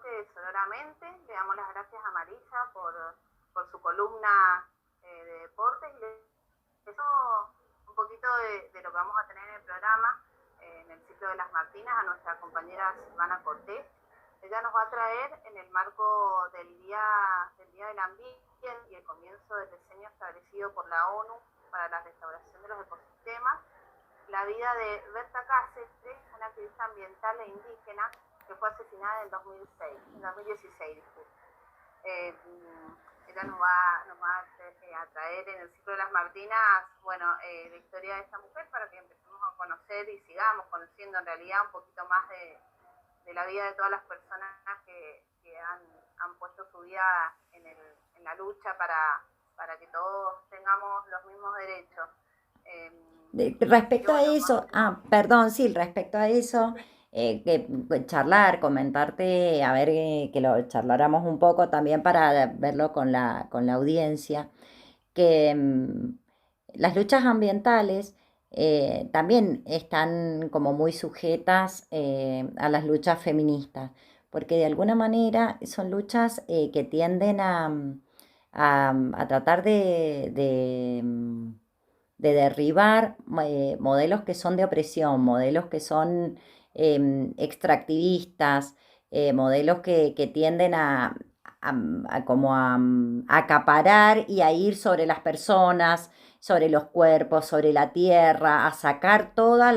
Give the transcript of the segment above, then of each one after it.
Deporte Sonoramente. Le damos las gracias a Marisa por su columna de deportes y le un poquito de lo que vamos a tener en el programa, en el ciclo de las Martinas, a nuestra compañera Silvana Cortés. Ella nos va a traer en el marco del Día del Ambiente y el comienzo del diseño establecido por la ONU para la restauración de los ecosistemas, la vida de Berta Cáceres, una activista ambiental e indígena que fue asesinada en 2016. Disculpe. Ella nos va a traer en el ciclo de las Martinas, bueno, la historia de esta mujer para que empecemos a conocer y sigamos conociendo en realidad un poquito más de la vida de todas las personas que han puesto su vida en la lucha para que todos tengamos los mismos derechos. Respecto a Bueno, eso, perdón, sí, respecto a eso, charlar, comentarte, a ver, que lo charláramos un poco también para verlo con la audiencia, que las luchas ambientales también están como muy sujetas a las luchas feministas, porque de alguna manera son luchas que tienden a tratar de derribar modelos que son de opresión, modelos que son extractivistas, modelos que tienden a acaparar y a ir sobre las personas, sobre los cuerpos, sobre la tierra, a sacar todos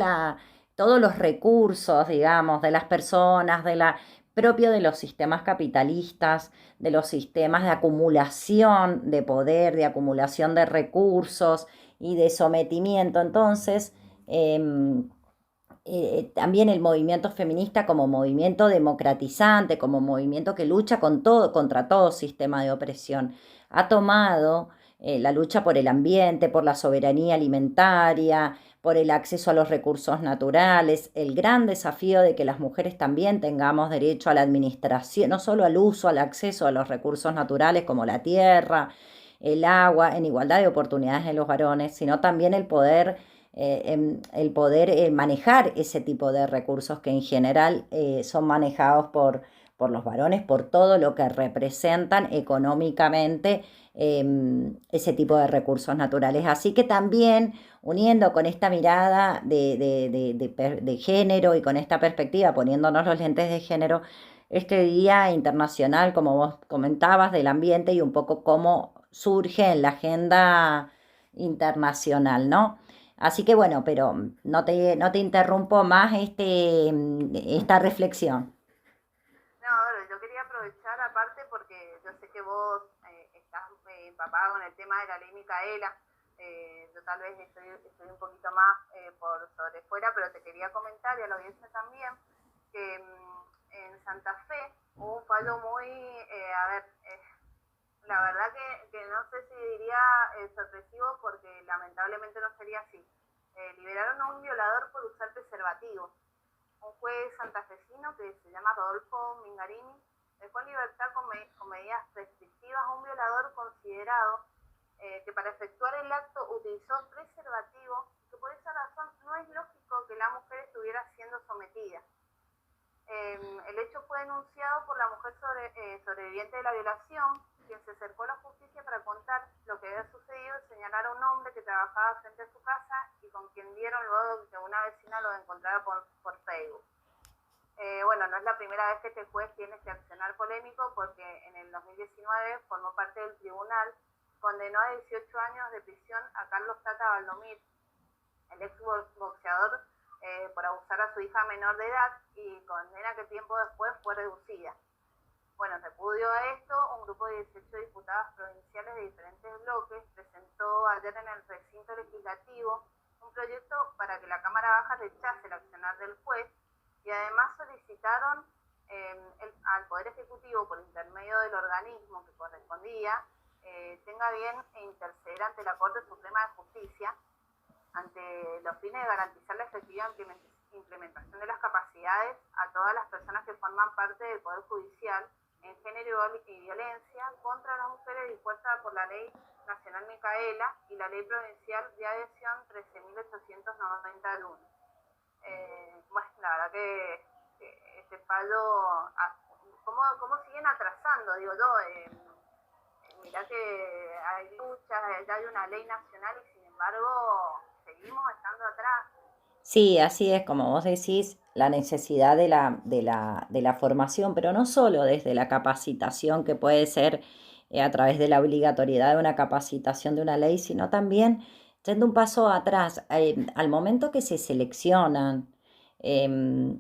los recursos, digamos, de las personas, propio de los sistemas capitalistas, de los sistemas de acumulación de poder, de acumulación de recursos y de sometimiento. Entonces, también el movimiento feminista como movimiento democratizante, como movimiento que lucha contra todo sistema de opresión, ha tomado la lucha por el ambiente, por la soberanía alimentaria, por el acceso a los recursos naturales, el gran desafío de que las mujeres también tengamos derecho a la administración, no solo al uso, al acceso a los recursos naturales como la tierra, el agua, en igualdad de oportunidades de los varones, sino también el poder manejar ese tipo de recursos que en general son manejados por los varones, por todo lo que representan económicamente ese tipo de recursos naturales. Así que también uniendo con esta mirada de género y con esta perspectiva, poniéndonos los lentes de género, este Día Internacional, como vos comentabas, del ambiente y un poco cómo surge en la agenda internacional, ¿no? Así que bueno, pero no te interrumpo más esta reflexión. no, yo quería aprovechar aparte porque yo sé que vos estás empapado con el tema de la ley Micaela. Yo tal vez estoy un poquito más por sobre fuera, pero te quería comentar y a la audiencia también que en Santa Fe hubo un fallo muy, la verdad que no sé si diría sorpresivo porque lamentablemente no sería así. Liberaron a un violador por usar preservativo. Un juez santafesino que se llama Rodolfo Mingarini dejó en libertad con medidas restrictivas a un violador considerado que para efectuar el acto utilizó preservativo, que por esa razón no es lógico que la mujer estuviera siendo sometida. El hecho fue denunciado por la mujer sobreviviente de la violación, quien se acercó a la justicia para contar lo que había sucedido y señalar a un hombre que trabajaba frente a su casa y con quien dieron luego que una vecina lo encontrara por Facebook. Bueno, no es la primera vez que este juez tiene este accionar polémico porque en el 2019 formó parte del tribunal, condenó a 18 años de prisión a Carlos Tata Valdomir, el ex boxeador, por abusar a su hija menor de edad y condena que tiempo después fue reducida. Bueno, en repudio a esto, un grupo de 18 diputadas provinciales de diferentes bloques presentó ayer en el recinto legislativo un proyecto para que la Cámara Baja rechace el accionar del juez y además solicitaron al Poder Ejecutivo, por intermedio del organismo que correspondía, tenga bien interceder ante la Corte Suprema de Justicia ante los fines de garantizar la efectiva implementación de las capacidades a todas las personas que forman parte del Poder Judicial en género y violencia contra las mujeres dispuesta por la Ley Nacional Micaela y la Ley Provincial de Adhesión 13.891. Bueno, la verdad que este fallo, ¿cómo cómo siguen atrasando, digo yo. Mirá que hay luchas, ya hay una ley nacional y sin embargo seguimos estando atrás. Sí, así es, como vos decís, la necesidad de la formación, pero no solo desde la capacitación que puede ser a través de la obligatoriedad de una capacitación de una ley, sino también yendo un paso atrás, al momento que se seleccionan, que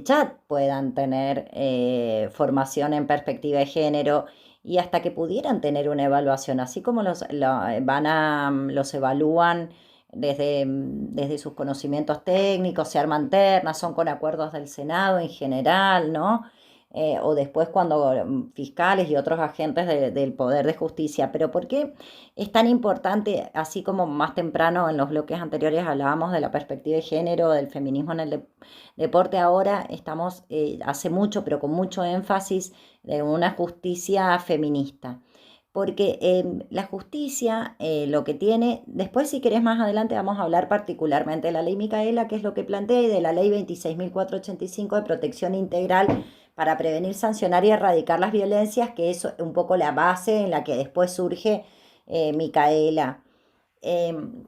ya puedan tener formación en perspectiva de género y hasta que pudieran tener una evaluación, así como los evalúan desde sus conocimientos técnicos, se arman ternas, son con acuerdos del Senado en general, ¿no? O después cuando fiscales y otros agentes del Poder de Justicia. Pero ¿por qué es tan importante, así como más temprano en los bloques anteriores hablábamos de la perspectiva de género, del feminismo en el deporte, ahora estamos hace mucho, pero con mucho énfasis, de una justicia feminista? Porque la justicia lo que tiene, después si querés más adelante vamos a hablar particularmente de la ley Micaela, que es lo que plantea, y de la ley 26.485 de protección integral para prevenir, sancionar y erradicar las violencias, que es un poco la base en la que después surge Micaela. Em,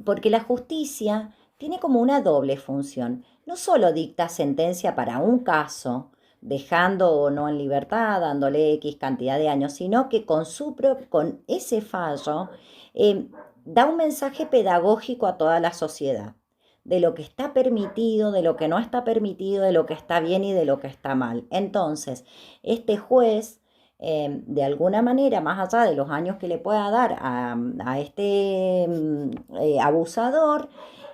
Porque la justicia tiene como una doble función. No solo dicta sentencia para un caso, dejando o no en libertad, dándole X cantidad de años, sino que con ese fallo eh, da un mensaje pedagógico a toda la sociedad de lo que está permitido, de lo que no está permitido, de lo que está bien y de lo que está mal. Entonces, este juez de alguna manera, más allá de los años que le pueda dar a este abusador,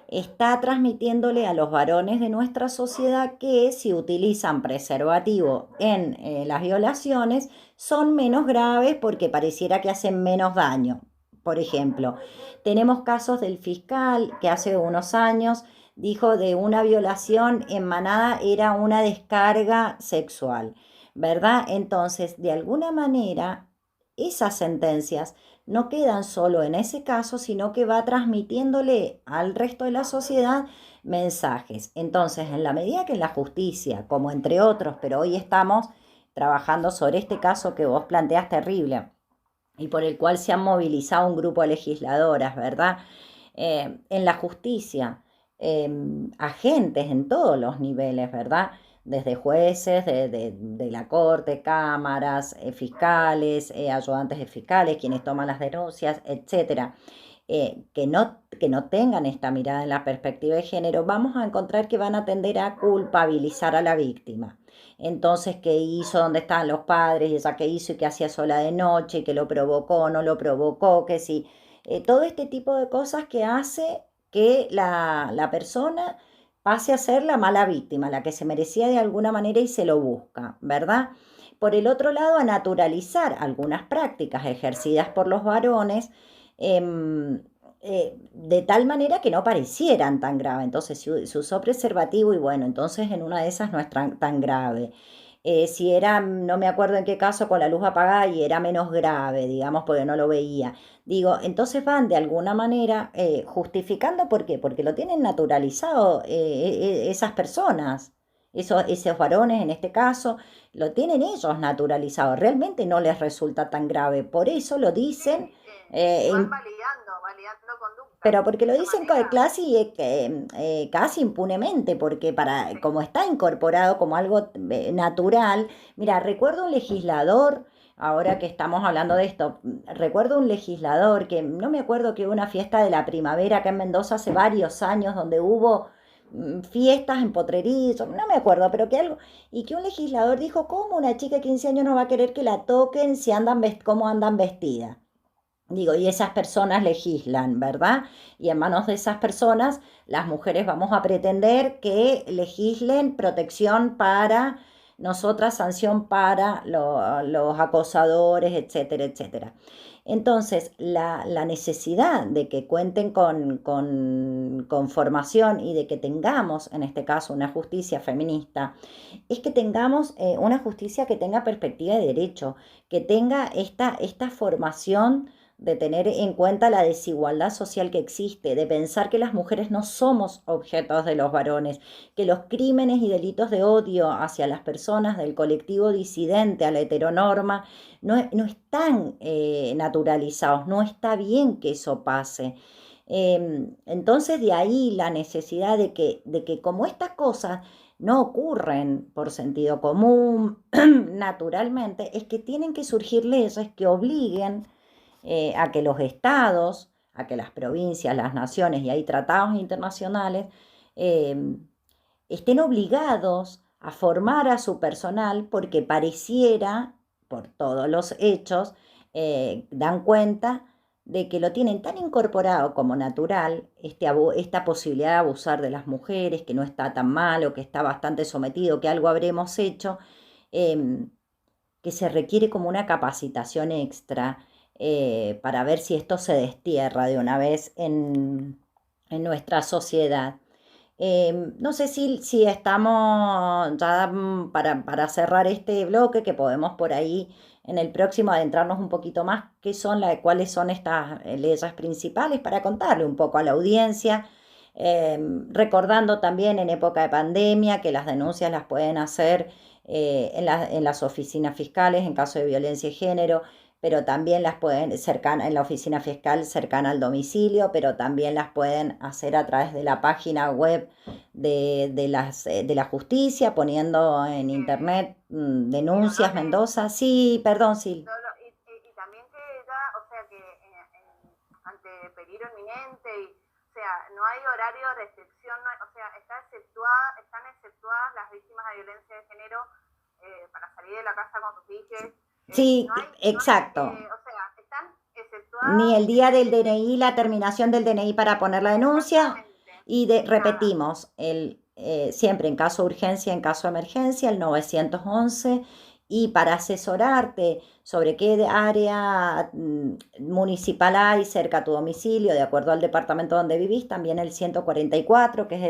está transmitiéndole a los varones de nuestra sociedad que si utilizan preservativo en las violaciones son menos graves porque pareciera que hacen menos daño. Por ejemplo, tenemos casos del fiscal que hace unos años dijo de una violación en manada era una descarga sexual, ¿verdad? Entonces, de alguna manera, esas sentencias no quedan solo en ese caso, sino que va transmitiéndole al resto de la sociedad mensajes. Entonces, en la medida que en la justicia, como entre otros, pero hoy estamos trabajando sobre este caso que vos planteás terrible y por el cual se han movilizado un grupo de legisladoras, ¿verdad? En la justicia, agentes en todos los niveles, ¿verdad? Desde jueces de la corte, cámaras, fiscales, ayudantes de fiscales, quienes toman las denuncias, etcétera, que no tengan esta mirada en la perspectiva de género, vamos a encontrar que van a tender a culpabilizar a la víctima. Entonces, ¿qué hizo? ¿Dónde estaban los padres? ¿Y ella qué hizo? ¿Y qué hacía sola de noche? ¿Que lo provocó? ¿No lo provocó? Que sí. Todo este tipo de cosas que hace que la persona pase a ser la mala víctima, la que se merecía de alguna manera y se lo busca, ¿verdad? Por el otro lado, a naturalizar algunas prácticas ejercidas por los varones de tal manera que no parecieran tan grave. Entonces, si se usó preservativo y bueno, entonces en una de esas no es tan grave. Si era, no me acuerdo en qué caso, con la luz apagada y era menos grave, digamos, porque no lo veía. Digo, entonces van de alguna manera justificando, ¿por qué? Porque lo tienen naturalizado esas personas, esos varones en este caso, lo tienen ellos naturalizado, realmente no les resulta tan grave, por eso lo dicen. Van validando conductas. Pero porque lo De esa dicen manera, casi impunemente, porque como está incorporado como algo natural. Mira, recuerdo un legislador, ahora que estamos hablando de esto, recuerdo un legislador que no me acuerdo, que hubo una fiesta de la primavera acá en Mendoza hace varios años donde hubo fiestas en Potrerillos, no me acuerdo, pero que algo, y que un legislador dijo, ¿cómo una chica de 15 años no va a querer que la toquen si cómo andan vestidas? Digo, y esas personas legislan, ¿verdad? Y en manos de esas personas, las mujeres vamos a pretender que legislen protección para nosotras, sanción para los acosadores, etcétera, etcétera. Entonces, la necesidad de que cuenten con formación y de que tengamos, en este caso, una justicia feminista, es que tengamos una justicia que tenga perspectiva de derecho, que tenga esta formación de tener en cuenta la desigualdad social que existe, de pensar que las mujeres no somos objetos de los varones, que los crímenes y delitos de odio hacia las personas del colectivo disidente a la heteronorma no están naturalizados, no está bien que eso pase. Entonces de ahí la necesidad de que como estas cosas no ocurren por sentido común, naturalmente, es que tienen que surgir leyes que obliguen a que los estados, a que las provincias, las naciones, y hay tratados internacionales, eh, estén obligados a formar a su personal porque pareciera, por todos los hechos, dan cuenta de que lo tienen tan incorporado como natural, esta posibilidad de abusar de las mujeres, que no está tan malo, que está bastante sometido, que algo habremos hecho, eh, que se requiere como una capacitación extra para ver si esto se destierra de una vez en nuestra sociedad. No sé si estamos ya para cerrar este bloque, que podemos por ahí en el próximo adentrarnos un poquito más cuáles son estas leyes principales para contarle un poco a la audiencia, recordando también en época de pandemia que las denuncias las pueden hacer en las oficinas fiscales en caso de violencia de género, pero también las pueden en la oficina fiscal cercana al domicilio, pero también las pueden hacer a través de la página web de la justicia, poniendo en internet Sí, denuncias Dolores, Mendoza. Sí, perdón, sí. y también que ella, o sea, que ante peligro inminente, o sea, no hay horario de restricción, o sea, están exceptuadas las víctimas de violencia de género para salir de la casa con sus hijos. Sí, exacto. O sea, están Ni exceptuadas el día del DNI, la terminación del DNI para poner la denuncia. exactamente, Y nada. repetimos, siempre en caso de urgencia, en caso de emergencia, el 911. Y para asesorarte sobre qué área municipal hay cerca a tu domicilio, de acuerdo al departamento donde vivís, también el 144, que es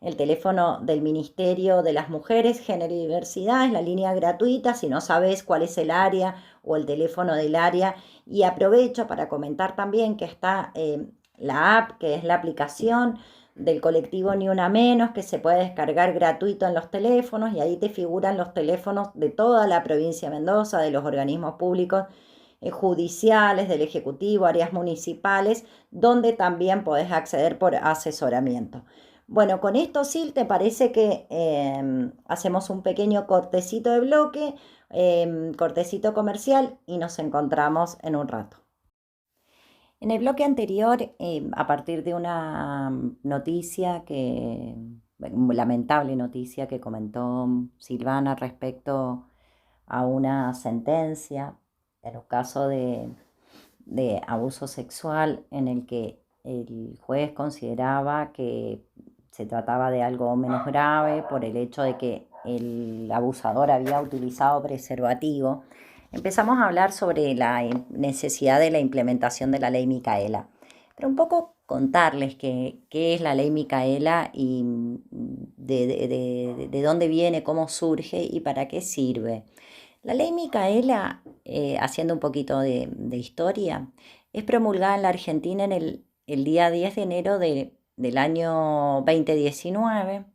el teléfono del Ministerio de las Mujeres, Género y Diversidad, es la línea gratuita, si no sabes cuál es el área o el teléfono del área. Y aprovecho para comentar también que está la app, que es la aplicación del colectivo Ni Una Menos, que se puede descargar gratuito en los teléfonos, y ahí te figuran los teléfonos de toda la provincia de Mendoza, de los organismos públicos judiciales, del Ejecutivo, áreas municipales, donde también podés acceder por asesoramiento. Bueno, con esto, Sil, ¿te parece que hacemos un pequeño cortecito de bloque, cortecito comercial, y nos encontramos en un rato? En el bloque anterior, a partir de una noticia lamentable noticia que comentó Silvana respecto a una sentencia en un caso de abuso sexual en el que el juez consideraba que se trataba de algo menos grave por el hecho de que el abusador había utilizado preservativo, empezamos a hablar sobre la necesidad de la implementación de la ley Micaela. Pero un poco contarles qué es la ley Micaela y de dónde viene, cómo surge y para qué sirve. La ley Micaela, haciendo un poquito de historia, es promulgada en la Argentina el día 10 de enero del año 2019.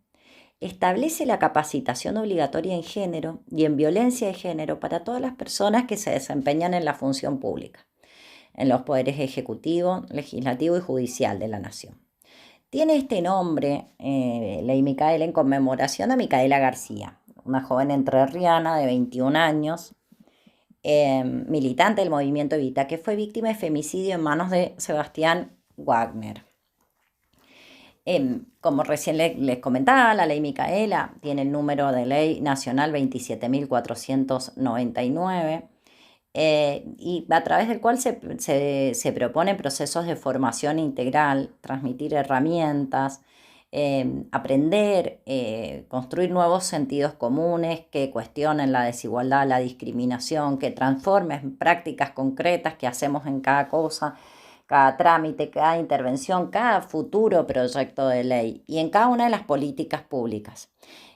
Establece la capacitación obligatoria en género y en violencia de género para todas las personas que se desempeñan en la función pública, en los poderes ejecutivo, legislativo y judicial de la nación. Tiene este nombre, Ley Micaela, en conmemoración a Micaela García, una joven entrerriana de 21 años, militante del movimiento Evita, que fue víctima de femicidio en manos de Sebastián Wagner. Como recién les comentaba, la ley Micaela tiene el número de ley nacional 27.499 y a través del cual se proponen procesos de formación integral, transmitir herramientas, aprender, construir nuevos sentidos comunes que cuestionen la desigualdad, la discriminación, que transformen prácticas concretas que hacemos en cada cosa, cada trámite, cada intervención, cada futuro proyecto de ley y en cada una de las políticas públicas.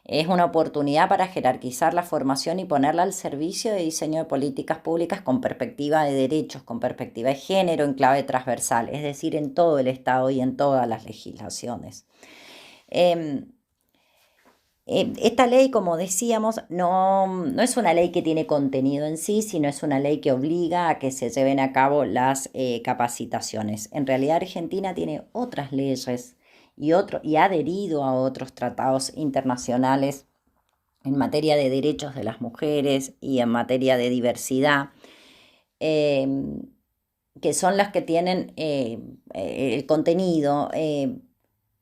Es una oportunidad para jerarquizar la formación y ponerla al servicio de diseño de políticas públicas con perspectiva de derechos, con perspectiva de género en clave transversal, es decir, en todo el Estado y en todas las legislaciones. Esta ley, como decíamos, no es una ley que tiene contenido en sí, sino es una ley que obliga a que se lleven a cabo las capacitaciones. En realidad Argentina tiene otras leyes y ha adherido a otros tratados internacionales en materia de derechos de las mujeres y en materia de diversidad, que son las que tienen el contenido.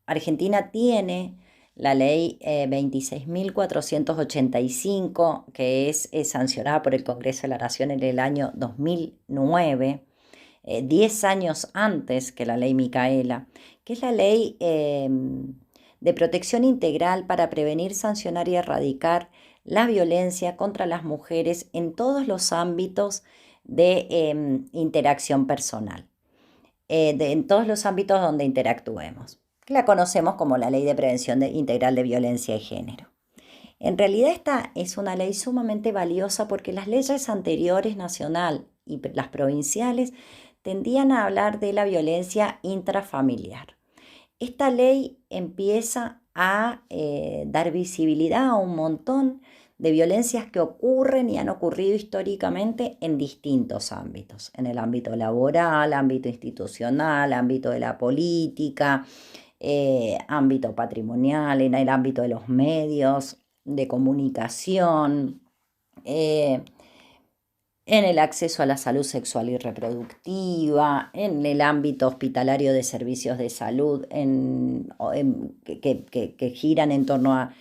Argentina tiene la ley 26.485, que es sancionada por el Congreso de la Nación en el año 2009, 10 años antes que la ley Micaela, que es la ley de protección integral para prevenir, sancionar y erradicar la violencia contra las mujeres en todos los ámbitos de interacción personal, en todos los ámbitos donde interactuemos. La conocemos como la Ley de Prevención Integral de Violencia de Género. En realidad esta es una ley sumamente valiosa porque las leyes anteriores nacional y las provinciales tendían a hablar de la violencia intrafamiliar. Esta ley empieza a dar visibilidad a un montón de violencias que ocurren y han ocurrido históricamente en distintos ámbitos, en el ámbito laboral, ámbito institucional, ámbito de la política, ámbito patrimonial, en el ámbito de los medios de comunicación, en el acceso a la salud sexual y reproductiva, en el ámbito hospitalario de servicios de salud que giran en torno a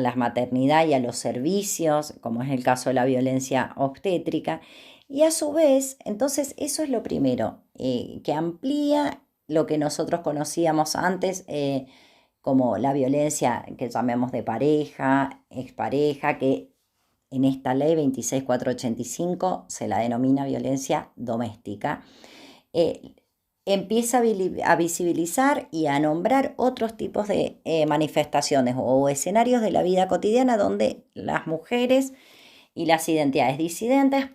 la maternidad y a los servicios, como es el caso de la violencia obstétrica. Y a su vez, entonces, eso es lo primero, que amplía lo que nosotros conocíamos antes como la violencia que llamemos de pareja, expareja, que en esta ley 26.485 se la denomina violencia doméstica. Empieza a visibilizar y a nombrar otros tipos de manifestaciones o escenarios de la vida cotidiana donde las mujeres y las identidades disidentes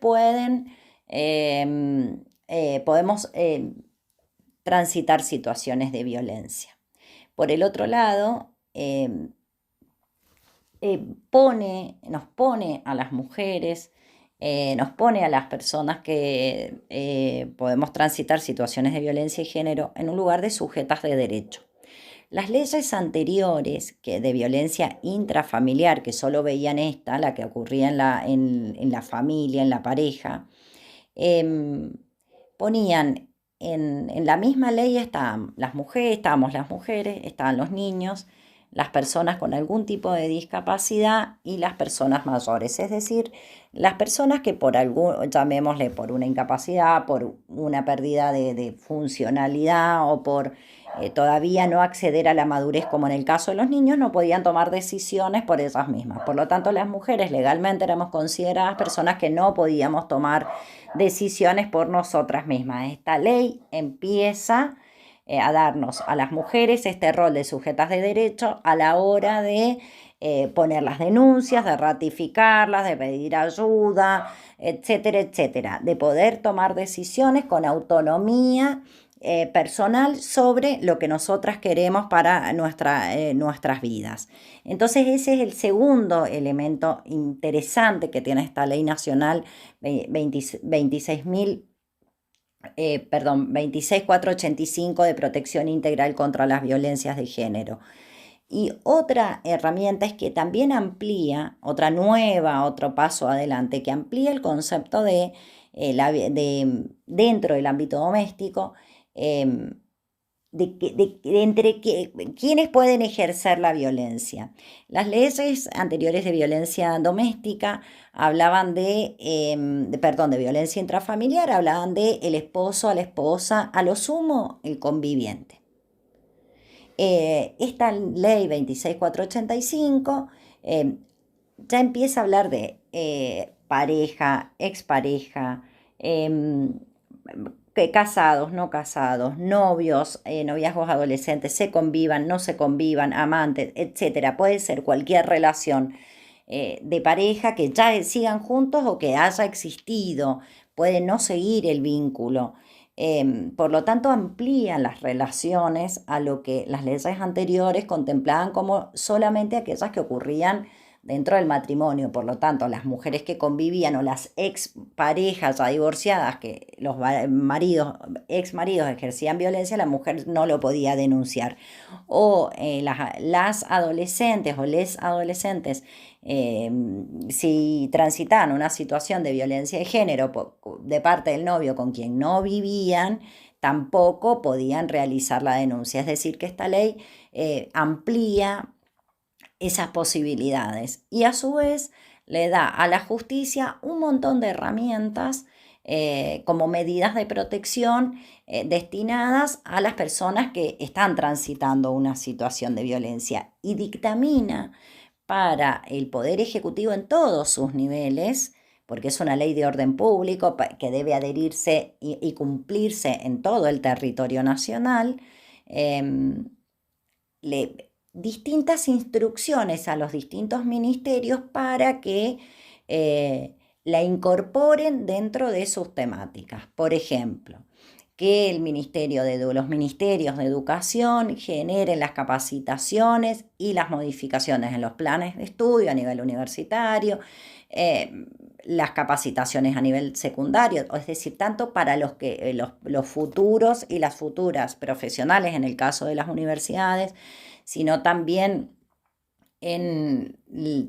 podemos transitar situaciones de violencia. Por el otro lado, nos pone a las mujeres, nos pone a las personas que podemos transitar situaciones de violencia y género en un lugar de sujetas de derecho. Las leyes anteriores de violencia intrafamiliar, que solo veían esta, la que ocurría en la familia, en la pareja, ponían en la misma ley estaban las mujeres, estaban los niños, las personas con algún tipo de discapacidad y las personas mayores, es decir, las personas que llamémosle por una incapacidad, por una pérdida de funcionalidad o por todavía no acceder a la madurez, como en el caso de los niños, no podían tomar decisiones por ellas mismas. Por lo tanto, las mujeres legalmente éramos consideradas personas que no podíamos tomar decisiones por nosotras mismas. Esta ley empieza a darnos a las mujeres este rol de sujetas de derecho a la hora de poner las denuncias, de ratificarlas, de pedir ayuda, etcétera, etcétera, de poder tomar decisiones con autonomía personal sobre lo que nosotras queremos para nuestras vidas. Entonces ese es el segundo elemento interesante que tiene esta ley nacional 26.485 de protección integral contra las violencias de género. Y otra herramienta es que también amplía, otro paso adelante, que amplía el concepto de dentro del ámbito doméstico, entre quiénes pueden ejercer la violencia. Las leyes anteriores de violencia doméstica hablaban de violencia intrafamiliar, hablaban de el esposo a la esposa, a lo sumo el conviviente. Esta ley 26.485 ya empieza a hablar de pareja, expareja, que casados, no casados, novios, noviazgos adolescentes, se convivan, no se convivan, amantes, etcétera. Puede ser cualquier relación de pareja que ya sigan juntos o que haya existido. Puede no seguir el vínculo. Por lo tanto, amplían las relaciones a lo que las leyes anteriores contemplaban como solamente aquellas que ocurrían dentro del matrimonio. Por lo tanto, las mujeres que convivían o las ex parejas ya divorciadas, que los maridos, ex maridos ejercían violencia, la mujer no lo podía denunciar. O las adolescentes o les adolescentes, si transitaban una situación de violencia de género de parte del novio con quien no vivían, tampoco podían realizar la denuncia. Es decir, que esta ley amplía esas posibilidades y a su vez le da a la justicia un montón de herramientas como medidas de protección destinadas a las personas que están transitando una situación de violencia y dictamina para el Poder Ejecutivo en todos sus niveles, porque es una ley de orden público que debe adherirse y cumplirse en todo el territorio nacional, distintas instrucciones a los distintos ministerios para que la incorporen dentro de sus temáticas. Por ejemplo, que los ministerios de educación generen las capacitaciones y las modificaciones en los planes de estudio a nivel universitario, las capacitaciones a nivel secundario, es decir, tanto para los futuros y las futuras profesionales en el caso de las universidades, sino también en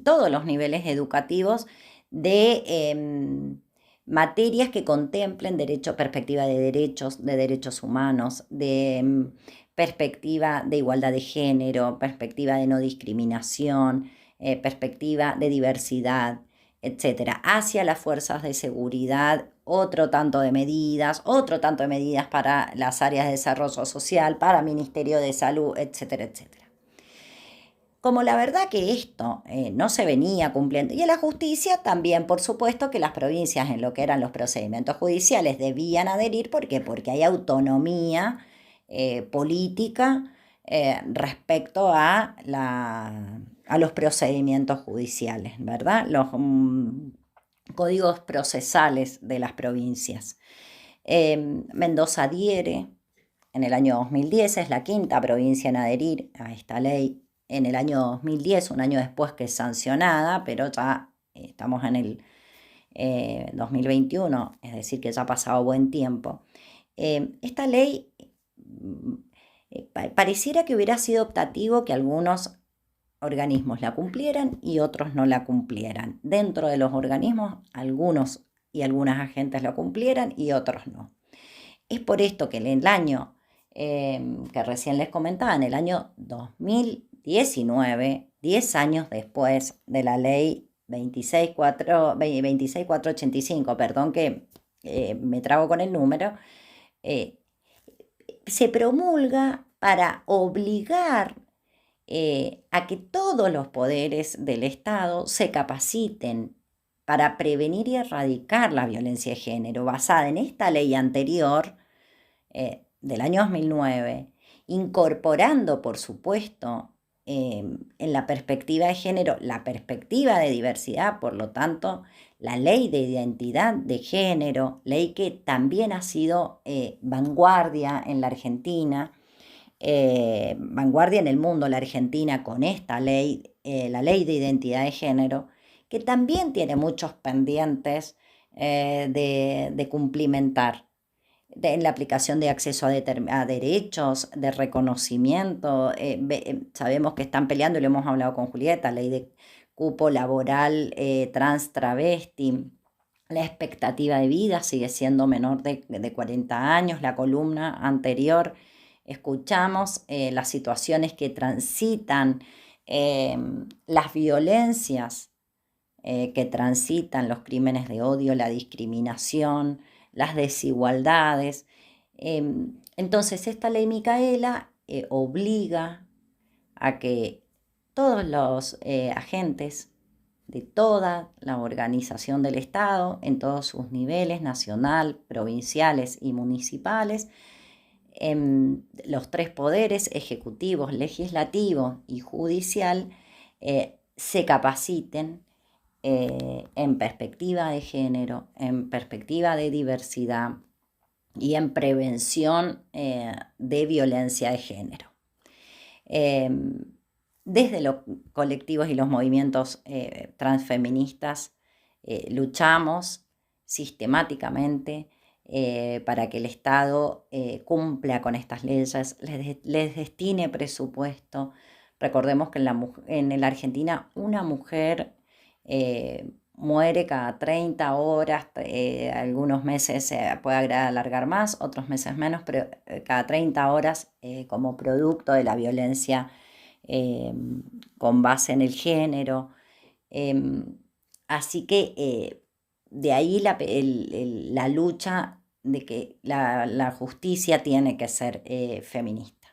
todos los niveles educativos de materias que contemplen perspectiva de derechos humanos, de perspectiva de igualdad de género, perspectiva de no discriminación, perspectiva de diversidad, etcétera, hacia las fuerzas de seguridad, otro tanto de medidas para las áreas de desarrollo social, para Ministerio de Salud, etcétera, etcétera. Como la verdad que esto no se venía cumpliendo, y en la justicia también, por supuesto, que las provincias en lo que eran los procedimientos judiciales debían adherir, ¿por qué? Porque hay autonomía política respecto a los procedimientos judiciales, ¿verdad? Los códigos procesales de las provincias. Mendoza adhiere en el año 2010, es la quinta provincia en adherir a esta ley. En el año 2010, un año después que es sancionada, pero ya estamos en el 2021, es decir, que ya ha pasado buen tiempo. Esta ley pareciera que hubiera sido optativo que algunos organismos la cumplieran y otros no la cumplieran. Dentro de los organismos, algunos y algunas agentes la cumplieran y otros no. Es por esto que en el año que recién les comentaba, en el año 2019, 10 años después de la ley 26485, perdón que me trago con el número, se promulga para obligar a que todos los poderes del Estado se capaciten para prevenir y erradicar la violencia de género, basada en esta ley anterior del año 2009, incorporando, por supuesto, en la perspectiva de género, la perspectiva de diversidad, por lo tanto, la ley de identidad de género, ley que también ha sido vanguardia en la Argentina, vanguardia en el mundo, la Argentina, con esta ley, la ley de identidad de género, que también tiene muchos pendientes de cumplimentar en la aplicación de acceso a derechos, de reconocimiento. Sabemos que están peleando, y lo hemos hablado con Julieta, ley de cupo laboral trans travesti. La expectativa de vida sigue siendo menor de 40 años. La columna anterior escuchamos las situaciones que transitan, las violencias que transitan, los crímenes de odio, la discriminación, las desigualdades. Entonces, esta ley Micaela obliga a que todos los agentes de toda la organización del Estado en todos sus niveles, nacional, provinciales y municipales. Los tres poderes, ejecutivos, legislativo y judicial, se capaciten en perspectiva de género, en perspectiva de diversidad y en prevención de violencia de género. Desde los colectivos y los movimientos transfeministas luchamos sistemáticamente para que el Estado cumpla con estas leyes, les destine presupuesto. Recordemos que en la Argentina una mujer muere cada 30 horas, algunos meses se puede alargar más, otros meses menos, pero cada 30 horas como producto de la violencia con base en el género. Así que de ahí la lucha de que la justicia tiene que ser feminista.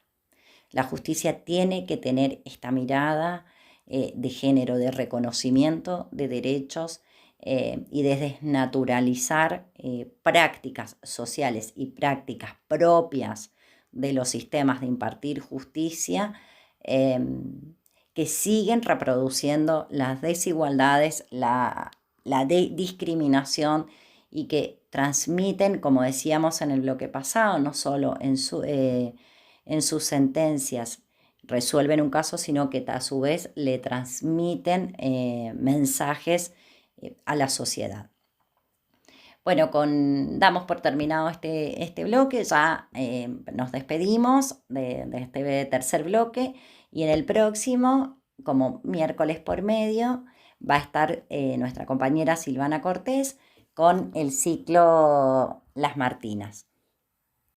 La justicia tiene que tener esta mirada de género, de reconocimiento de derechos y de desnaturalizar prácticas sociales y prácticas propias de los sistemas de impartir justicia que siguen reproduciendo las desigualdades, la discriminación y que transmiten, como decíamos en el bloque pasado, no solo en sus sentencias resuelven un caso, sino que a su vez le transmiten mensajes a la sociedad. Bueno, damos por terminado este bloque, ya nos despedimos de este tercer bloque y en el próximo, como miércoles por medio, va a estar nuestra compañera Silvana Cortés con el ciclo Las Martinas.